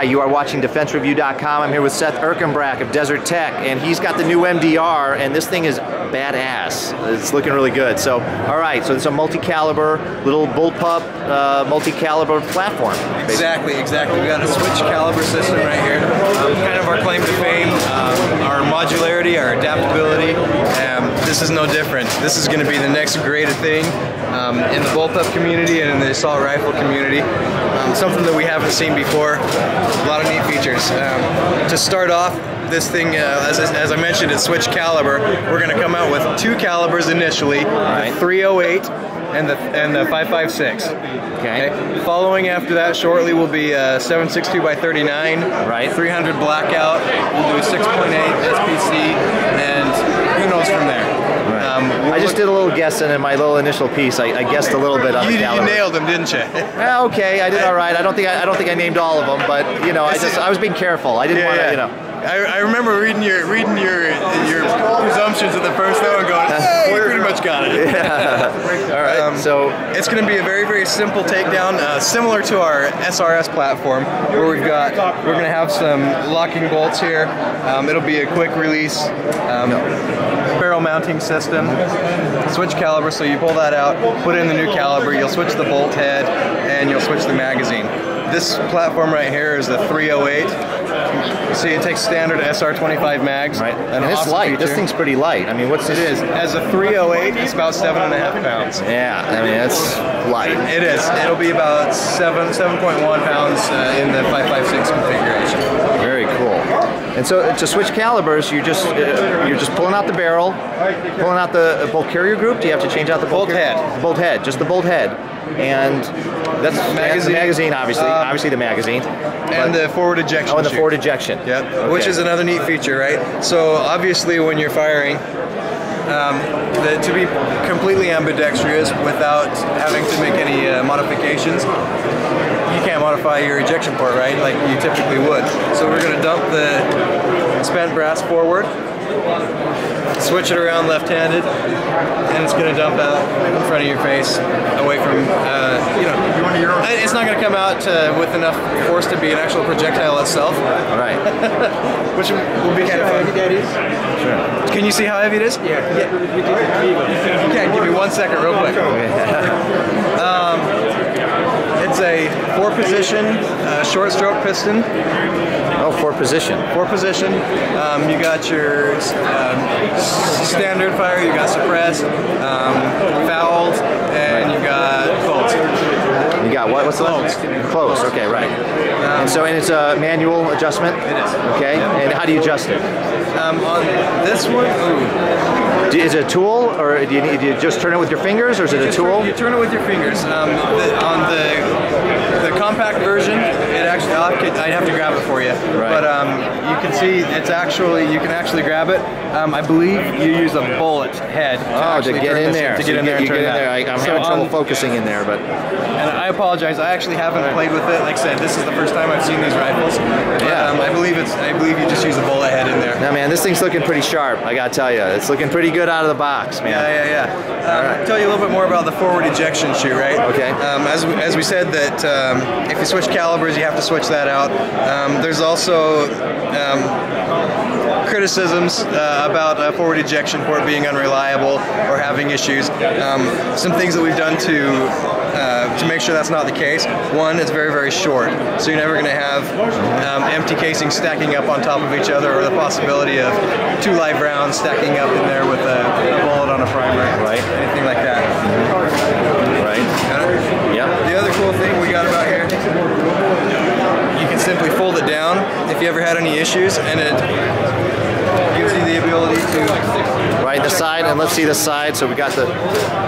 Hi, you are watching DefenseReview.com. I'm here with Seth Ercanbrack of Desert Tech, and he's got the new MDR, and this thing is badass. It's looking really good. So, all right, so it's a multi-caliber, little Bullpup, multi-caliber platform. Exactly. We got a switch caliber system right here. Kind of our claim to fame, our modularity, our adaptability. This is no different. This is going to be the next greatest thing in the Bullpup community and in the assault rifle community. Something that we haven't seen before. A lot of neat features. To start off, this thing, as I mentioned, it's switch caliber. We're going to come out with two calibers initially, the 308 and the 5.56. Okay. Following after that, shortly will be 7.62 by 39. Right. 300 blackout. We'll do a 6.8 SPC, and who knows from there. I just did a little guessing in my little initial piece. I guessed a little bit on the caliber. You nailed them, didn't you? Okay, I did all right. I don't think I named all of them, but you know, I was being careful. I didn't want to, you know. I remember reading your presumptions at the first though and going, hey, you pretty much got it. Yeah. All right. So it's going to be a very simple takedown, similar to our SRS platform, where we're going to have some locking bolts here. It'll be a quick release barrel mounting system. Switch caliber, so you pull that out, put in the new caliber, you'll switch the bolt head, and you'll switch the magazine. This platform right here is the 308. You see, it takes standard SR25 mags. Right. And it's light. This thing's pretty light. I mean, what's this? It is. As a 308, it's about 7.5 pounds. Yeah, I mean, it's light. It is. It'll be about 7.1 pounds in the 5.56 configuration. Very cool. And so to switch calibers, you're just pulling out the barrel, pulling out the bolt carrier group. Do you have to change out the bolt head? Bolt head, just the bolt head, and that's the magazine, obviously the magazine, and the forward ejection. Oh, and the forward ejection. Yep. Okay. Which is another neat feature, right? So obviously, when you're firing, to be completely ambidextrous without having to make any modifications, you can't modify your ejection port, right? Like you typically would. So we're going to dump the spent brass forward, switch it around left-handed, and it's going to dump out in front of your face, away from, you know, it's not going to come out with enough force to be an actual projectile itself. Right. Which will be kind of fun. Sure. Can you see how heavy it is? Yeah. You can. Give me 1 second real quick. It's a 4-position short stroke piston. Oh, 4-position. 4-position. You got your standard fire, you got suppressed, fouled, and you got closed. You got what? What's the closed? Closed. Okay, right. And it's a manual adjustment. It is. Okay. And how do you adjust it? On this one, is it a tool, or do you just turn it with your fingers, or is it a tool? You turn it with your fingers. On the compact version, it actually I'd have to grab it for you. Right. But you can see you can actually grab it. I believe you use a bullet head to get in there. To get in there and turn that. I'm having trouble focusing in there, but. And I apologize. I actually haven't played with it. Like I said, this is the first time I've seen these rifles. Yeah. I believe you just use a bullet head in there. Now, man, this thing's looking pretty sharp. I gotta tell you, it's looking pretty good out of the box, man. Yeah. I'll tell you a little bit more about the forward ejection chute, right? Okay. As we said that if you switch calibers, you have to switch that out. There's also criticisms about forward ejection port being unreliable or having issues. Some things that we've done to make sure that's not the case. One, it's very short, so you're never going to have empty casings stacking up on top of each other, or the possibility of 2 live rounds stacking up in there with a bullet on a primer, right? Anything like that. Right. Got it? Yep. The other cool thing we got about here, you can simply fold it down if you ever had any issues, and it gives you the ability to right the side, and let's see the side. So we got the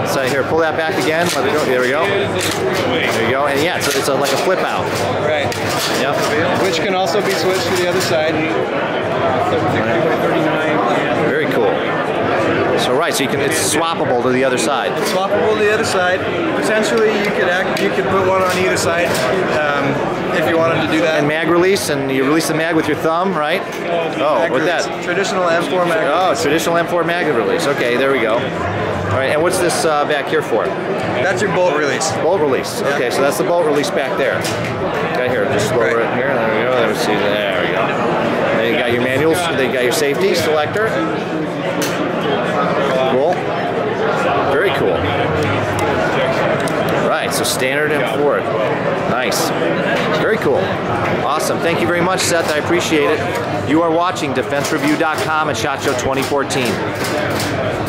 side here. Pull that back again. Let it go. There we go. There you go. And yeah, it's like a flip out. Right. Yep. Which can also be switched to the other side. Very cool. So right, so it's swappable to the other side. It's swappable to the other side. Potentially, you could put one on either side if you wanted to do that. And mag release, and you release the mag with your thumb, right? Oh, what's that? Traditional M4 mag. Oh, traditional M4 mag release. Okay, there we go. All right, and what's this back here for? That's your bolt release. Bolt release. Okay, so that's the bolt release back there. Right here, just lower it here. There we go. There we let's see, there we go. Then you got your manuals, then you got your safety selector. Cool. Very cool. Right, so standard and forward. Nice. Very cool. Awesome. Thank you very much, Seth. I appreciate it. You are watching DefenseReview.com at SHOT Show 2014.